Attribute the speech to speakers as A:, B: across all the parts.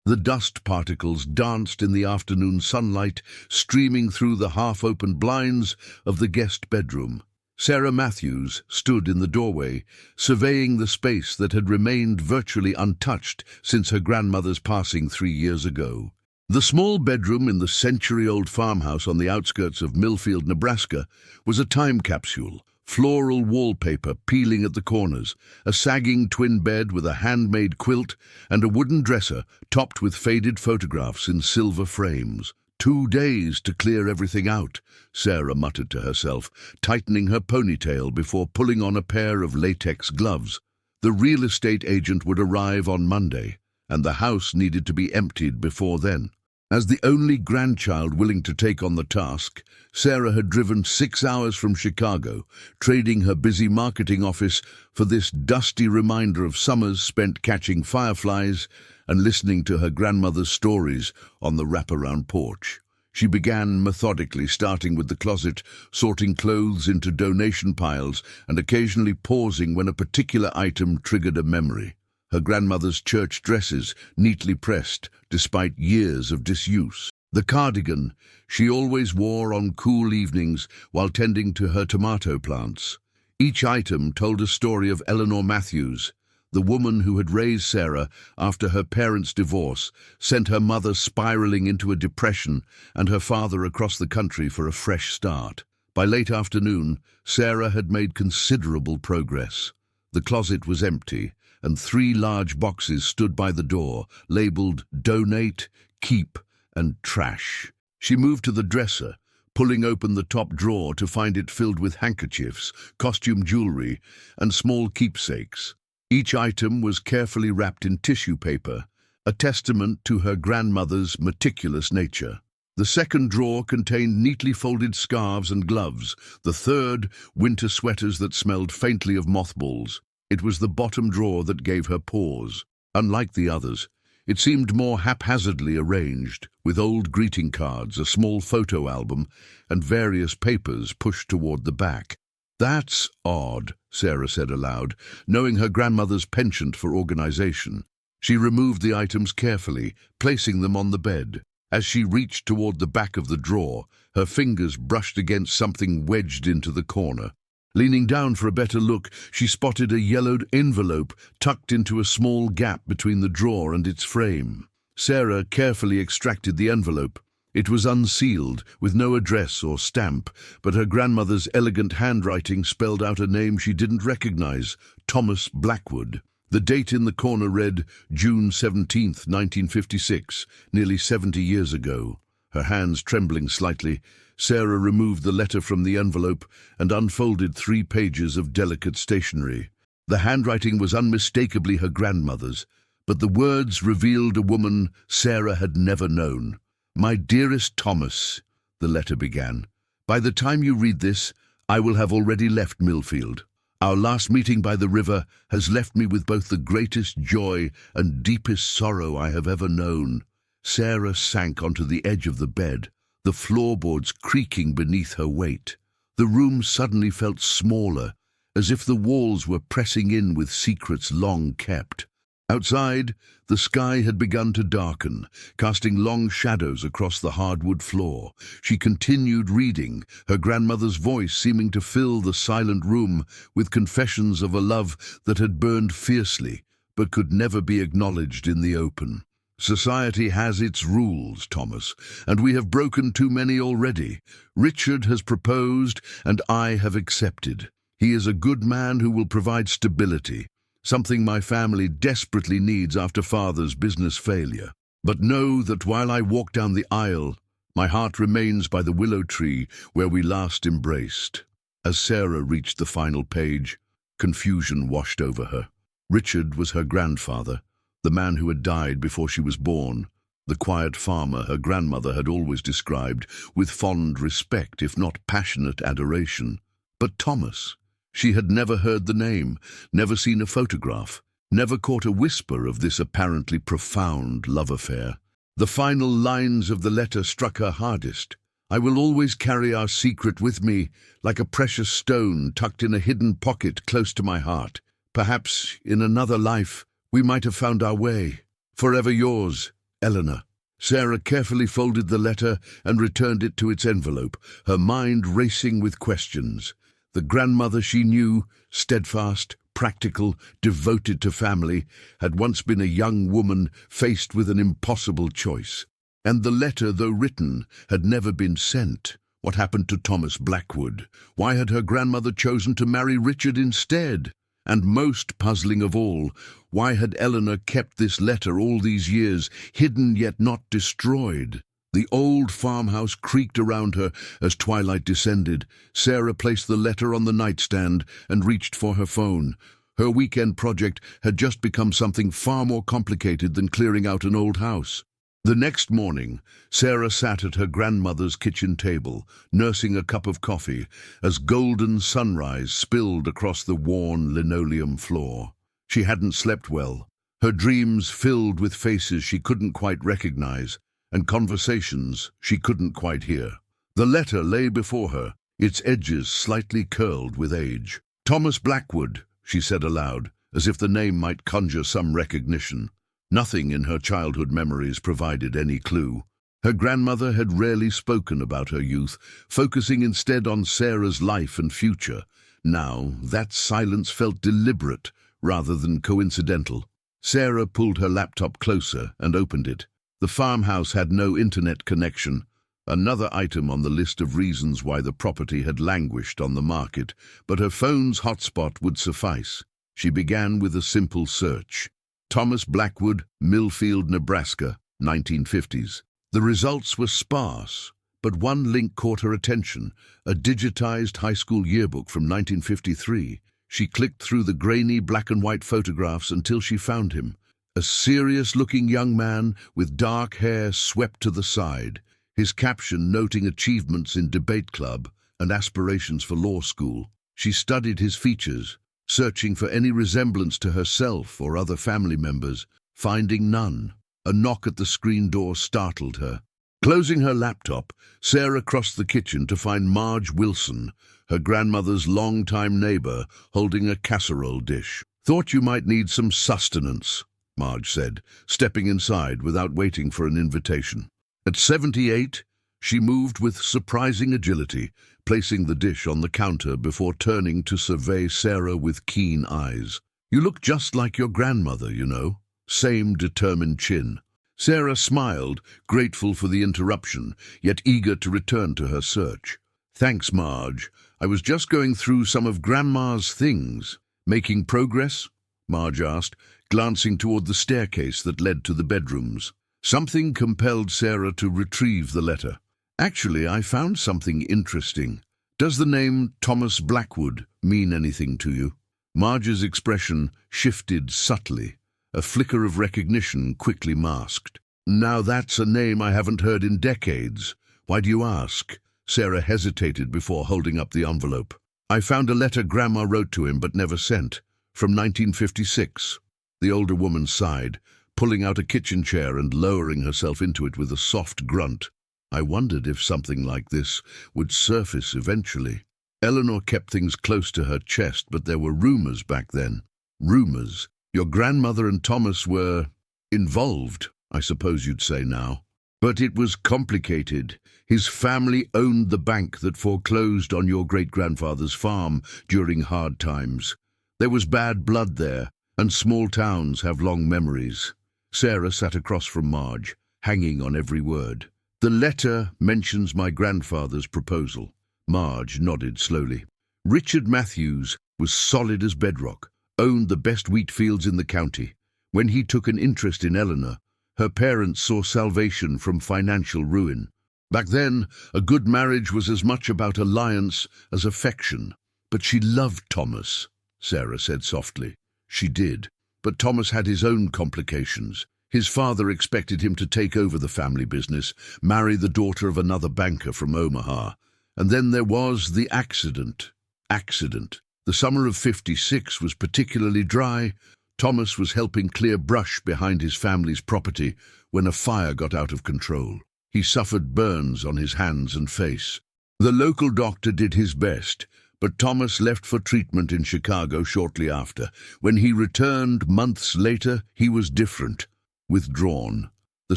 A: The dust particles danced in the afternoon sunlight, streaming through the half-open blinds of the guest bedroom. Sarah Matthews stood in the doorway, surveying the space that had remained virtually untouched since her grandmother's passing 3 years ago. The small bedroom in the century-old farmhouse on the outskirts of Millfield, Nebraska, was a time capsule. Floral wallpaper peeling at the corners, a sagging twin bed with a handmade quilt, and a wooden dresser topped with faded photographs in silver frames. 2 days to clear everything out, Sarah muttered to herself, tightening her ponytail before pulling on a pair of latex gloves. The real estate agent would arrive on Monday, and the house needed to be emptied before then. As the only grandchild willing to take on the task, Sarah had driven 6 hours from Chicago, trading her busy marketing office for this dusty reminder of summers spent catching fireflies and listening to her grandmother's stories on the wraparound porch. She began methodically, starting with the closet, sorting clothes into donation piles and occasionally pausing when a particular item triggered a memory. Her grandmother's church dresses, neatly pressed, despite years of disuse. The cardigan she always wore on cool evenings while tending to her tomato plants. Each item told a story of Eleanor Matthews, the woman who had raised Sarah after her parents' divorce, sent her mother spiraling into a depression and her father across the country for a fresh start. By late afternoon, Sarah had made considerable progress. The closet was empty, and 3 large boxes stood by the door, labeled Donate, Keep, and Trash. She moved to the dresser, pulling open the top drawer to find it filled with handkerchiefs, costume jewelry, and small keepsakes. Each item was carefully wrapped in tissue paper, a testament to her grandmother's meticulous nature. The second drawer contained neatly folded scarves and gloves, the third, winter sweaters that smelled faintly of mothballs. It was the bottom drawer that gave her pause. Unlike the others, it seemed more haphazardly arranged, with old greeting cards, a small photo album, and various papers pushed toward the back. "That's odd," Sarah said aloud, knowing her grandmother's penchant for organization. She removed the items carefully, placing them on the bed. As she reached toward the back of the drawer, her fingers brushed against something wedged into the corner. Leaning down for a better look, she spotted a yellowed envelope tucked into a small gap between the drawer and its frame. Sarah carefully extracted the envelope. It was unsealed, with no address or stamp, but her grandmother's elegant handwriting spelled out a name she didn't recognize, Thomas Blackwood. The date in the corner read June 17th, 1956, nearly 70 years ago. Her hands trembling slightly, Sarah removed the letter from the envelope and unfolded 3 pages of delicate stationery. The handwriting was unmistakably her grandmother's, but the words revealed a woman Sarah had never known. "My dearest Thomas," the letter began, "by the time you read this, I will have already left Millfield. Our last meeting by the river has left me with both the greatest joy and deepest sorrow I have ever known." Sarah sank onto the edge of the bed, the floorboards creaking beneath her weight. The room suddenly felt smaller, as if the walls were pressing in with secrets long kept. Outside, the sky had begun to darken, casting long shadows across the hardwood floor. She continued reading, her grandmother's voice seeming to fill the silent room with confessions of a love that had burned fiercely, but could never be acknowledged in the open. "Society has its rules, Thomas, and we have broken too many already. Richard has proposed, and I have accepted. He is a good man who will provide stability, something my family desperately needs after Father's business failure. But know that while I walk down the aisle, my heart remains by the willow tree where we last embraced." As Sarah reached the final page, confusion washed over her. Richard was her grandfather, the man who had died before she was born, the quiet farmer her grandmother had always described with fond respect, if not passionate adoration. But Thomas, she had never heard the name, never seen a photograph, never caught a whisper of this apparently profound love affair. The final lines of the letter struck her hardest. "I will always carry our secret with me, like a precious stone tucked in a hidden pocket close to my heart. Perhaps, in another life, we might have found our way. Forever yours, Eleanor. Sarah carefully folded the letter and returned it to its envelope, her mind racing with questions. The grandmother she knew, steadfast, practical, devoted to family, had once been a young woman faced with an impossible choice. And the letter, though written, had never been sent. What happened to Thomas Blackwood? Why had her grandmother chosen to marry Richard instead? And most puzzling of all, why had Eleanor kept this letter all these years, hidden yet not destroyed? The old farmhouse creaked around her as twilight descended. Sarah placed the letter on the nightstand and reached for her phone. Her weekend project had just become something far more complicated than clearing out an old house. The next morning, Sarah sat at her grandmother's kitchen table, nursing a cup of coffee, as golden sunrise spilled across the worn linoleum floor. She hadn't slept well, her dreams filled with faces she couldn't quite recognize, and conversations she couldn't quite hear. The letter lay before her, its edges slightly curled with age. "Thomas Blackwood," she said aloud, as if the name might conjure some recognition. Nothing in her childhood memories provided any clue. Her grandmother had rarely spoken about her youth, focusing instead on Sarah's life and future. Now, that silence felt deliberate rather than coincidental. Sarah pulled her laptop closer and opened it. The farmhouse had no internet connection, another item on the list of reasons why the property had languished on the market, but her phone's hotspot would suffice. She began with a simple search. Thomas Blackwood, Millfield, Nebraska, 1950s. The results were sparse, but one link caught her attention, a digitized high school yearbook from 1953. She clicked through the grainy black and white photographs until she found him, a serious-looking young man with dark hair swept to the side, his caption noting achievements in debate club and aspirations for law school. She studied his features, searching for any resemblance to herself or other family members, finding none. A knock at the screen door startled her. Closing her laptop, Sarah crossed the kitchen to find Marge Wilson, her grandmother's longtime neighbor, holding a casserole dish. "Thought you might need some sustenance," Marge said, stepping inside without waiting for an invitation. At 78, she moved with surprising agility, placing the dish on the counter before turning to survey Sarah with keen eyes. "You look just like your grandmother, you know. Same determined chin." Sarah smiled, grateful for the interruption, yet eager to return to her search. "Thanks, Marge. I was just going through some of Grandma's things." "Making progress?" Marge asked, glancing toward the staircase that led to the bedrooms. Something compelled Sarah to retrieve the letter. "Actually, I found something interesting. Does the name Thomas Blackwood mean anything to you?" Marge's expression shifted subtly, a flicker of recognition quickly masked. "Now that's a name I haven't heard in decades. Why do you ask?" Sarah hesitated before holding up the envelope. "I found a letter Grandma wrote to him but never sent, from 1956. The older woman sighed, pulling out a kitchen chair and lowering herself into it with a soft grunt. "I wondered if something like this would surface eventually." Eleanor kept things close to her chest, but there were rumors back then. Rumors. Your grandmother and Thomas were involved, I suppose you'd say now. But it was complicated. His family owned the bank that foreclosed on your great-grandfather's farm during hard times. There was bad blood there, and small towns have long memories. Sarah sat across from Marge, hanging on every word. "The letter mentions my grandfather's proposal." Marge nodded slowly. "Richard Matthews was solid as bedrock, owned the best wheat fields in the county. When he took an interest in Eleanor, her parents saw salvation from financial ruin. Back then, a good marriage was as much about alliance as affection. But she loved Thomas," Sarah said softly. "She did. But Thomas had his own complications. His father expected him to take over the family business, marry the daughter of another banker from Omaha. And then there was the accident. The summer of '56 was particularly dry. Thomas was helping clear brush behind his family's property when a fire got out of control. He suffered burns on his hands and face. The local doctor did his best, but Thomas left for treatment in Chicago shortly after. When he returned months later, he was different, withdrawn. The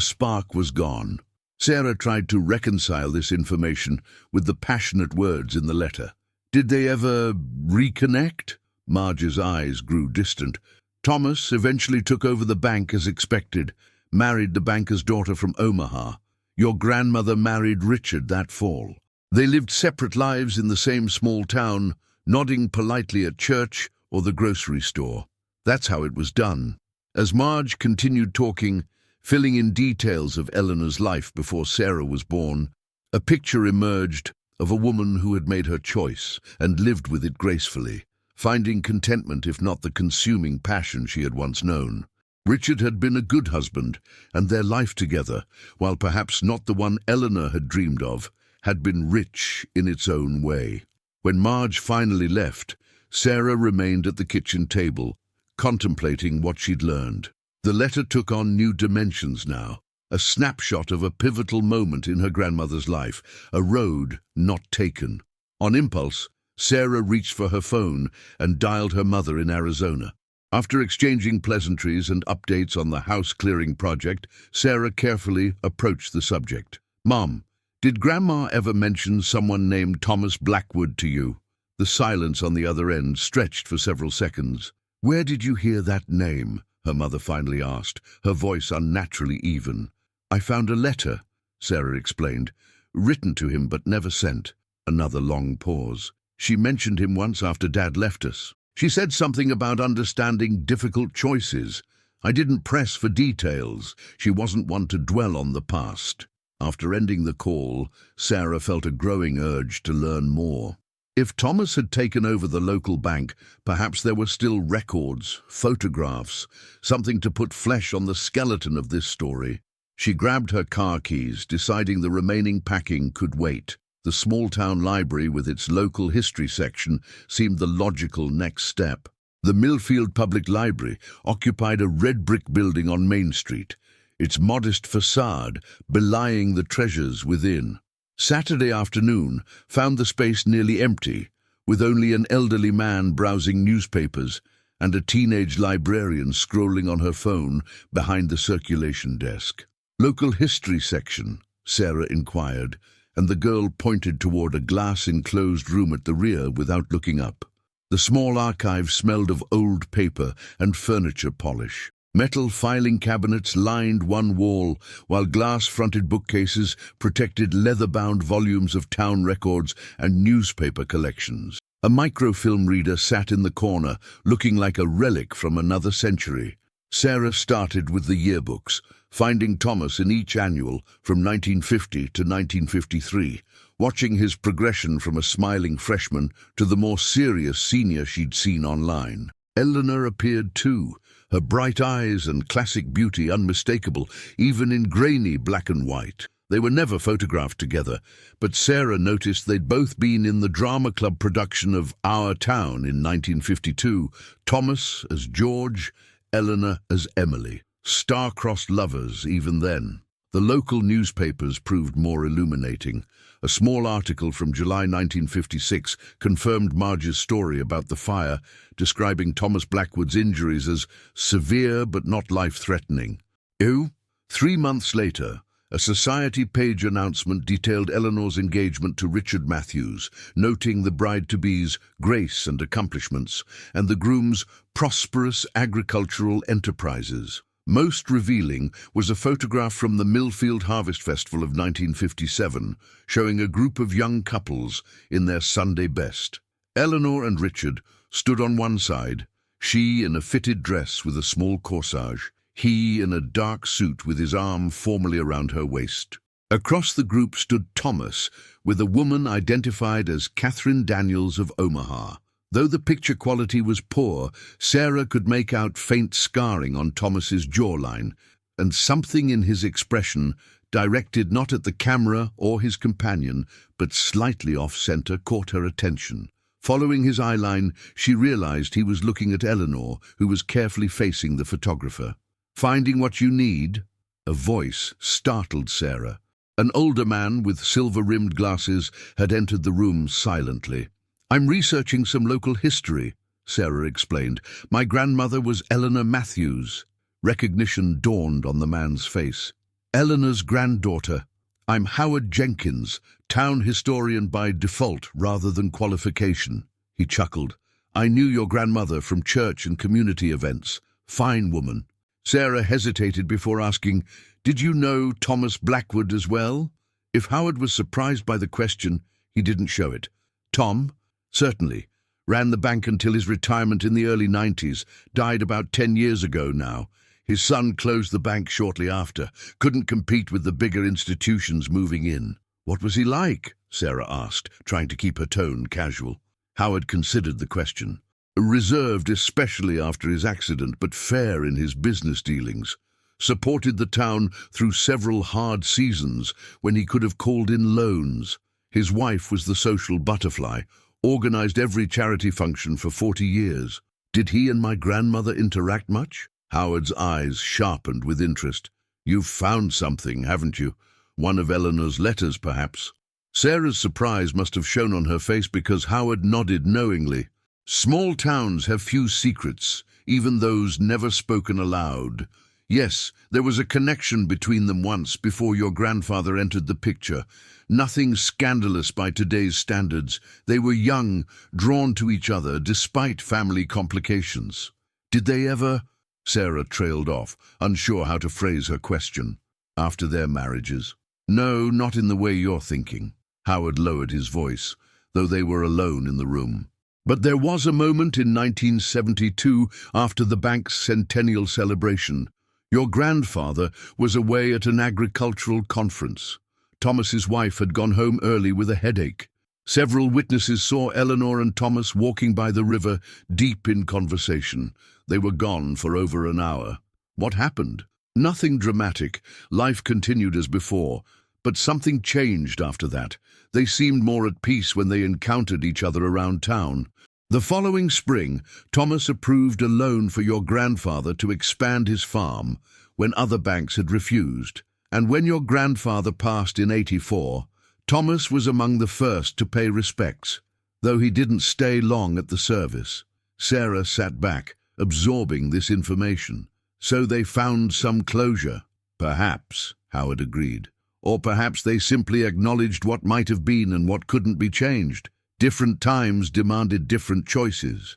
A: spark was gone. Sarah tried to reconcile this information with the passionate words in the letter. Did they ever reconnect? Marge's eyes grew distant. Thomas eventually took over the bank as expected, married the banker's daughter from Omaha. Your grandmother married Richard that fall. They lived separate lives in the same small town, nodding politely at church or the grocery store. That's how it was done. As Marge continued talking, filling in details of Eleanor's life before Sarah was born, a picture emerged of a woman who had made her choice and lived with it gracefully, finding contentment if not the consuming passion she had once known. Richard had been a good husband, and their life together, while perhaps not the one Eleanor had dreamed of, had been rich in its own way. When Marge finally left, Sarah remained at the kitchen table, contemplating what she'd learned. The letter took on new dimensions now, a snapshot of a pivotal moment in her grandmother's life, a road not taken. On impulse, Sarah reached for her phone and dialed her mother in Arizona. After exchanging pleasantries and updates on the house-clearing project, Sarah carefully approached the subject. "Mom, did Grandma ever mention someone named Thomas Blackwood to you?" The silence on the other end stretched for several seconds. "Where did you hear that name?" her mother finally asked, her voice unnaturally even. "I found a letter," Sarah explained, "written to him but never sent." Another long pause. "She mentioned him once after Dad left us. She said something about understanding difficult choices. I didn't press for details. She wasn't one to dwell on the past." After ending the call, Sarah felt a growing urge to learn more. If Thomas had taken over the local bank, perhaps there were still records, photographs, something to put flesh on the skeleton of this story. She grabbed her car keys, deciding the remaining packing could wait. The small-town library with its local history section seemed the logical next step. The Millfield Public Library occupied a red brick building on Main Street, its modest facade belying the treasures within. Saturday afternoon found the space nearly empty, with only an elderly man browsing newspapers and a teenage librarian scrolling on her phone behind the circulation desk. "Local history section?" Sarah inquired, and the girl pointed toward a glass-enclosed room at the rear without looking up. The small archive smelled of old paper and furniture polish. Metal filing cabinets lined one wall, while glass-fronted bookcases protected leather-bound volumes of town records and newspaper collections. A microfilm reader sat in the corner, looking like a relic from another century. Sarah started with the yearbooks, finding Thomas in each annual from 1950 to 1953, watching his progression from a smiling freshman to the more serious senior she'd seen online. Eleanor appeared too, her bright eyes and classic beauty unmistakable, even in grainy black and white. They were never photographed together, but Sarah noticed they'd both been in the drama club production of Our Town in 1952, Thomas as George, Eleanor as Emily. Star-crossed lovers even then. The local newspapers proved more illuminating. A small article from July 1956 confirmed Marge's story about the fire, describing Thomas Blackwood's injuries as severe but not life-threatening. 3 months later, a society page announcement detailed Eleanor's engagement to Richard Matthews, noting the bride-to-be's grace and accomplishments, and the groom's prosperous agricultural enterprises. Most revealing was a photograph from the Millfield Harvest Festival of 1957, showing a group of young couples in their Sunday best. Eleanor and Richard stood on one side, she in a fitted dress with a small corsage, he in a dark suit with his arm formally around her waist. Across the group stood Thomas, with a woman identified as Catherine Daniels of Omaha. Though the picture quality was poor, Sarah could make out faint scarring on Thomas's jawline, and something in his expression, directed not at the camera or his companion, but slightly off-center, caught her attention. Following his eyeline, she realized he was looking at Eleanor, who was carefully facing the photographer. "Finding what you need?" A voice startled Sarah. An older man with silver-rimmed glasses had entered the room silently. "I'm researching some local history," Sarah explained. "My grandmother was Eleanor Matthews." Recognition dawned on the man's face. Eleanor's granddaughter. I'm Howard Jenkins, town historian by default rather than qualification. He chuckled. I knew your grandmother from church and community events. Fine woman. Sarah hesitated before asking, did you know Thomas Blackwood as well? If Howard was surprised by the question, he didn't show it. Tom? Certainly. Ran the bank until his retirement in the early 90s, died about 10 years ago now. His son closed the bank shortly after, couldn't compete with the bigger institutions moving in. What was he like? Sarah asked, trying to keep her tone casual. Howard considered the question. Reserved especially after his accident, but fair in his business dealings. Supported the town through several hard seasons when he could have called in loans. His wife was the social butterfly, organized every charity function for 40 years. Did he and my grandmother interact much? Howard's eyes sharpened with interest. You've found something, haven't you? One of Eleanor's letters, perhaps? Sarah's surprise must have shown on her face because Howard nodded knowingly. Small towns have few secrets, even those never spoken aloud. Yes, there was a connection between them once before your grandfather entered the picture. Nothing scandalous by today's standards. They were young, drawn to each other despite family complications. Did they ever? Sarah trailed off, unsure how to phrase her question. After their marriages? No, not in the way you're thinking. Howard lowered his voice, though they were alone in the room. But there was a moment in 1972 after the bank's centennial celebration. Your grandfather was away at an agricultural conference. Thomas's wife had gone home early with a headache. Several witnesses saw Eleanor and Thomas walking by the river, deep in conversation. They were gone for over an hour. What happened? Nothing dramatic. Life continued as before. But something changed after that. They seemed more at peace when they encountered each other around town. The following spring, Thomas approved a loan for your grandfather to expand his farm when other banks had refused. And when your grandfather passed in '84, Thomas was among the first to pay respects, though he didn't stay long at the service. Sarah sat back, absorbing this information. So they found some closure. Perhaps, Howard agreed. Or perhaps they simply acknowledged what might have been and what couldn't be changed. Different times demanded different choices.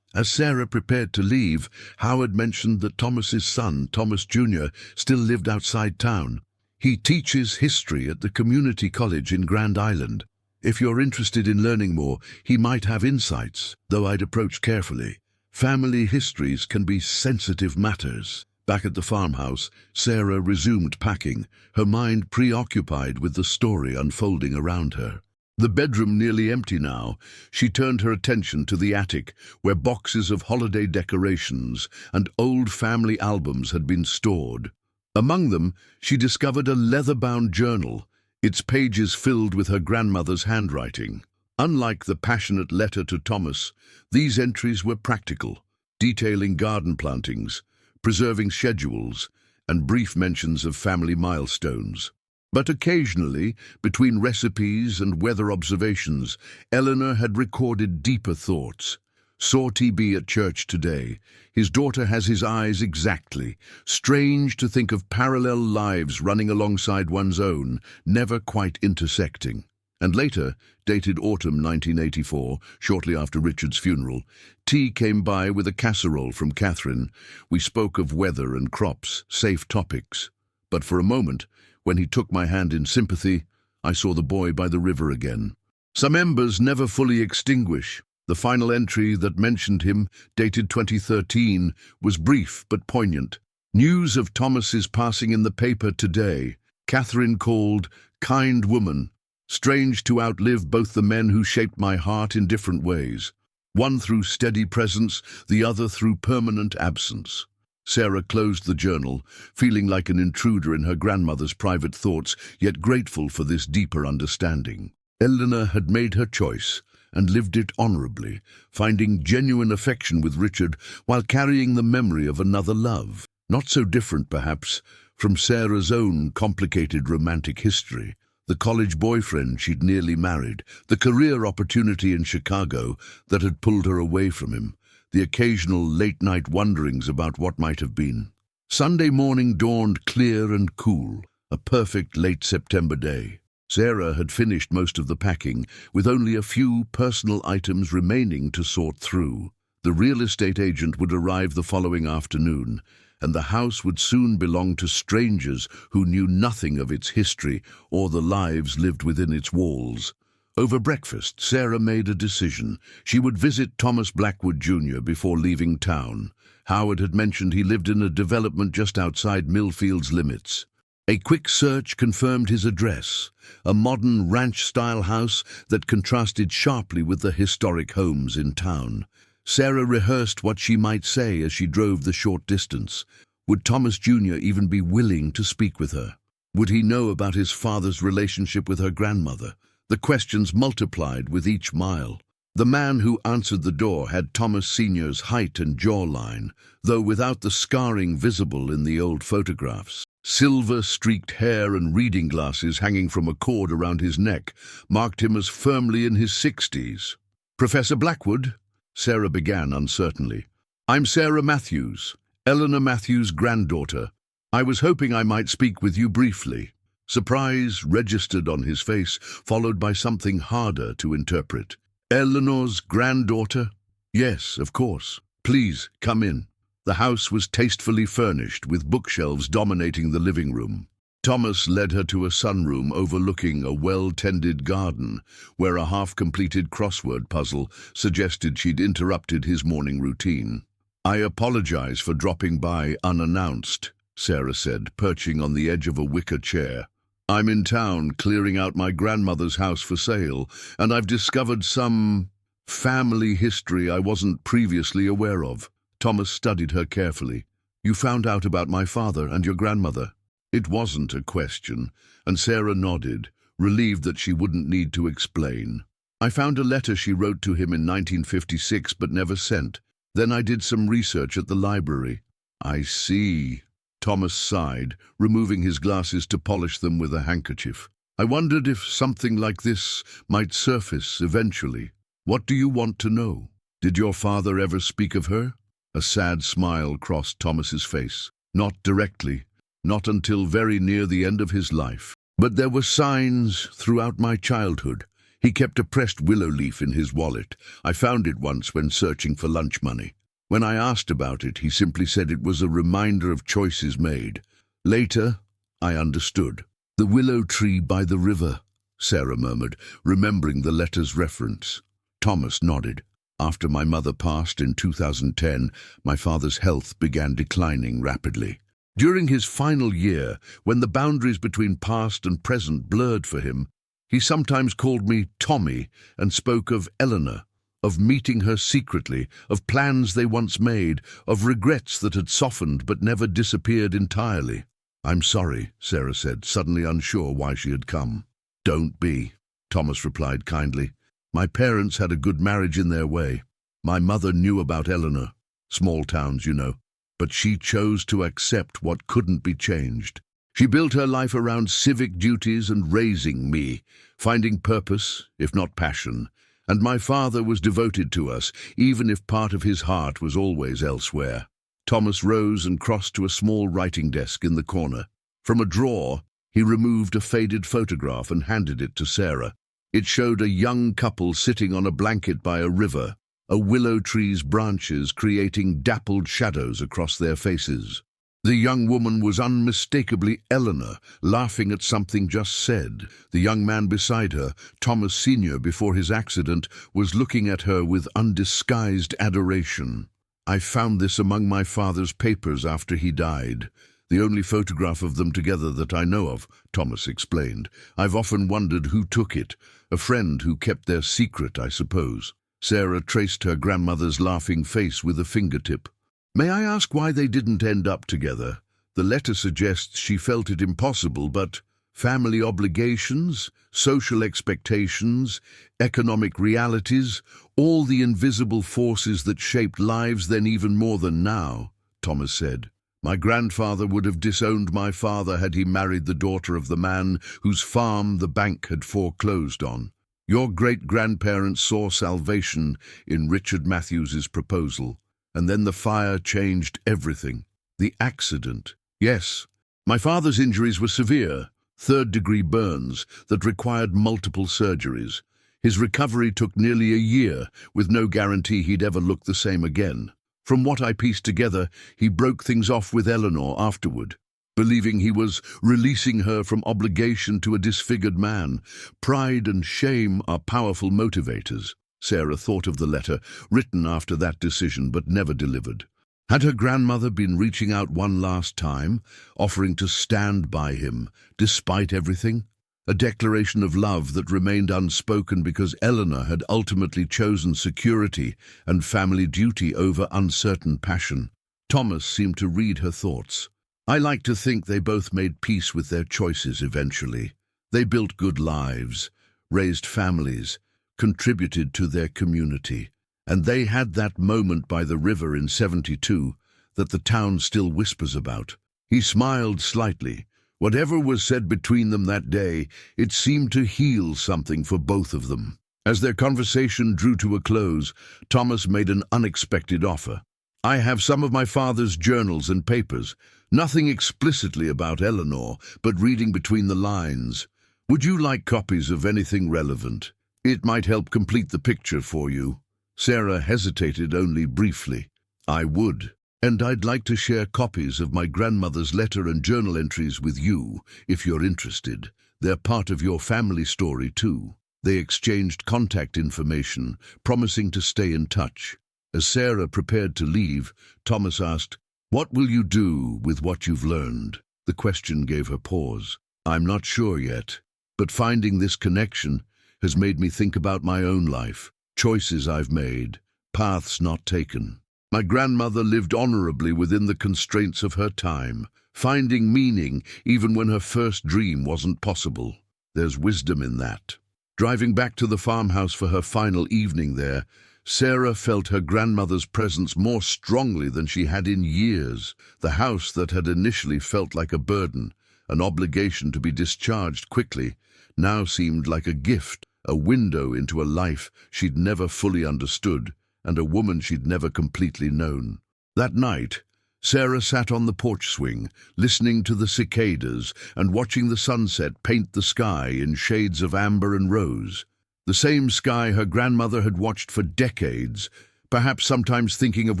A: As Sarah prepared to leave, Howard mentioned that Thomas's son, Thomas Jr., still lived outside town. He teaches history at the community college in Grand Island. If you're interested in learning more, he might have insights, though I'd approach carefully. Family histories can be sensitive matters. Back at the farmhouse, Sarah resumed packing, her mind preoccupied with the story unfolding around her. The bedroom nearly empty now, she turned her attention to the attic, where boxes of holiday decorations and old family albums had been stored. Among them, she discovered a leather-bound journal, its pages filled with her grandmother's handwriting. Unlike the passionate letter to Thomas, these entries were practical, detailing garden plantings, preserving schedules, and brief mentions of family milestones. But occasionally, between recipes and weather observations, Eleanor had recorded deeper thoughts. Saw TB at church today. His daughter has his eyes exactly. Strange to think of parallel lives running alongside one's own, never quite intersecting. And later, dated autumn 1984, shortly after Richard's funeral, tea came by with a casserole from Catherine. We spoke of weather and crops, safe topics. But for a moment, when he took my hand in sympathy, I saw the boy by the river again. Some embers never fully extinguish. The final entry that mentioned him, dated 2013, was brief but poignant. News of Thomas's passing in the paper today. Catherine called, kind woman. Strange to outlive both the men who shaped my heart in different ways. One through steady presence, the other through permanent absence. Sarah closed the journal, feeling like an intruder in her grandmother's private thoughts, yet grateful for this deeper understanding. Eleanor had made her choice and lived it honorably, finding genuine affection with Richard while carrying the memory of another love. Not so different, perhaps, from Sarah's own complicated romantic history. The college boyfriend she'd nearly married, the career opportunity in Chicago that had pulled her away from him, the occasional late-night wonderings about what might have been. Sunday morning dawned clear and cool, a perfect late September day. Sarah had finished most of the packing, with only a few personal items remaining to sort through. The real estate agent would arrive the following afternoon, and the house would soon belong to strangers who knew nothing of its history or the lives lived within its walls. Over breakfast, Sarah made a decision. She would visit Thomas Blackwood Jr. before leaving town. Howard had mentioned he lived in a development just outside Millfield's limits. A quick search confirmed his address, a modern ranch-style house that contrasted sharply with the historic homes in town. Sarah rehearsed what she might say as she drove the short distance. Would Thomas Jr. even be willing to speak with her? Would he know about his father's relationship with her grandmother? The questions multiplied with each mile. The man who answered the door had Thomas Sr.'s height and jawline, though without the scarring visible in the old photographs. Silver-streaked hair and reading glasses hanging from a cord around his neck marked him as firmly in his 60s. "Professor Blackwood?" Sarah began uncertainly. "I'm Sarah Matthews, Eleanor Matthews' granddaughter. I was hoping I might speak with you briefly." Surprise registered on his face, followed by something harder to interpret. "Eleanor's granddaughter? Yes, of course. Please, come in." The house was tastefully furnished, with bookshelves dominating the living room. Thomas led her to a sunroom overlooking a well-tended garden, where a half-completed crossword puzzle suggested she'd interrupted his morning routine. "I apologize for dropping by unannounced," Sarah said, perching on the edge of a wicker chair. "I'm in town clearing out my grandmother's house for sale, and I've discovered some family history I wasn't previously aware of." Thomas studied her carefully. "You found out about my father and your grandmother?" It wasn't a question, and Sarah nodded, relieved that she wouldn't need to explain. "I found a letter she wrote to him in 1956 but never sent. Then I did some research at the library." "I see." Thomas sighed, removing his glasses to polish them with a handkerchief. "I wondered if something like this might surface eventually. What do you want to know? Did your father ever speak of her?" A sad smile crossed Thomas's face. "Not directly, not until very near the end of his life. But there were signs throughout my childhood. He kept a pressed willow leaf in his wallet. I found it once when searching for lunch money. When I asked about it, he simply said it was a reminder of choices made. Later, I understood." "The willow tree by the river," Sarah murmured, remembering the letter's reference. Thomas nodded. "After my mother passed in 2010, my father's health began declining rapidly. During his final year, when the boundaries between past and present blurred for him, he sometimes called me Tommy and spoke of Eleanor, of meeting her secretly, of plans they once made, of regrets that had softened but never disappeared entirely." "I'm sorry," Sarah said, suddenly unsure why she had come. "Don't be," Thomas replied kindly. "My parents had a good marriage in their way. My mother knew about Eleanor. Small towns, you know. But she chose to accept what couldn't be changed. She built her life around civic duties and raising me, finding purpose, if not passion. And my father was devoted to us, even if part of his heart was always elsewhere." Thomas rose and crossed to a small writing desk in the corner. From a drawer, he removed a faded photograph and handed it to Sarah. It showed a young couple sitting on a blanket by a river, a willow tree's branches creating dappled shadows across their faces. The young woman was unmistakably Eleanor, laughing at something just said. The young man beside her, Thomas Sr. before his accident, was looking at her with undisguised adoration. "I found this among my father's papers after he died. The only photograph of them together that I know of," Thomas explained. "I've often wondered who took it. A friend who kept their secret, I suppose." Sarah traced her grandmother's laughing face with a fingertip. "May I ask why they didn't end up together? The letter suggests she felt it impossible, but family obligations, social expectations, economic realities, all the invisible forces that shaped lives then even more than now," Thomas said. "My grandfather would have disowned my father had he married the daughter of the man whose farm the bank had foreclosed on. Your great-grandparents saw salvation in Richard Matthews's proposal, and then the fire changed everything." The accident. Yes, my father's injuries were severe, third-degree burns that required multiple surgeries. His recovery took nearly a year, with no guarantee he'd ever look the same again. From what I pieced together, he broke things off with Eleanor afterward, believing he was releasing her from obligation to a disfigured man. Pride and shame are powerful motivators. Sarah thought of the letter, written after that decision but never delivered. Had her grandmother been reaching out one last time, offering to stand by him, despite everything? A declaration of love that remained unspoken because Eleanor had ultimately chosen security and family duty over uncertain passion. Thomas seemed to read her thoughts. I like to think they both made peace with their choices eventually. They built good lives, raised families, contributed to their community. And they had that moment by the river in '72 that the town still whispers about. He smiled slightly. Whatever was said between them that day, it seemed to heal something for both of them. As their conversation drew to a close, Thomas made an unexpected offer. I have some of my father's journals and papers, nothing explicitly about Eleanor, but reading between the lines. Would you like copies of anything relevant? It might help complete the picture for you. Sarah hesitated only briefly. I would. And I'd like to share copies of my grandmother's letter and journal entries with you, if you're interested. They're part of your family story, too. They exchanged contact information, promising to stay in touch. As Sarah prepared to leave, Thomas asked, "What will you do with what you've learned?" The question gave her pause. I'm not sure yet, but finding this connection has made me think about my own life, choices I've made, paths not taken. My grandmother lived honorably within the constraints of her time, finding meaning even when her first dream wasn't possible. There's wisdom in that. Driving back to the farmhouse for her final evening there, Sarah felt her grandmother's presence more strongly than she had in years. The house that had initially felt like a burden, an obligation to be discharged quickly, now seemed like a gift, a window into a life she'd never fully understood, and a woman she'd never completely known. That night, Sarah sat on the porch swing, listening to the cicadas and watching the sunset paint the sky in shades of amber and rose. The same sky her grandmother had watched for decades, perhaps sometimes thinking of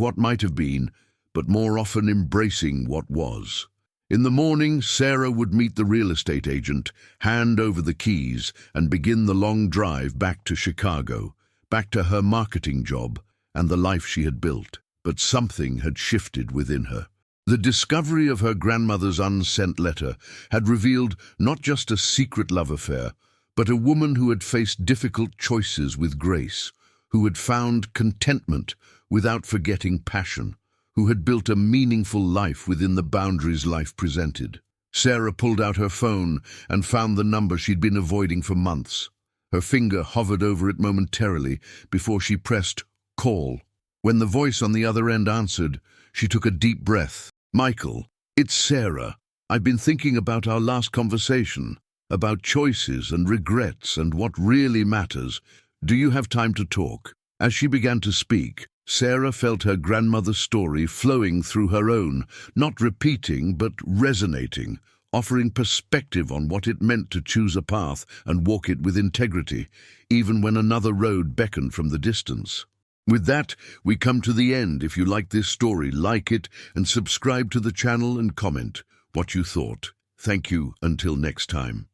A: what might have been, but more often embracing what was. In the morning, Sarah would meet the real estate agent, hand over the keys, and begin the long drive back to Chicago, back to her marketing job and the life she had built. But something had shifted within her. The discovery of her grandmother's unsent letter had revealed not just a secret love affair, but a woman who had faced difficult choices with grace, who had found contentment without forgetting passion, who had built a meaningful life within the boundaries life presented. Sarah pulled out her phone and found the number she'd been avoiding for months. Her finger hovered over it momentarily before she pressed call. When the voice on the other end answered, she took a deep breath. Michael, it's Sarah. I've been thinking about our last conversation, about choices and regrets and what really matters. Do you have time to talk? As she began to speak, Sarah felt her grandmother's story flowing through her own, not repeating but resonating, offering perspective on what it meant to choose a path and walk it with integrity, even when another road beckoned from the distance. With that, we come to the end. If you like this story, like it and subscribe to the channel and comment what you thought. Thank you. Until next time.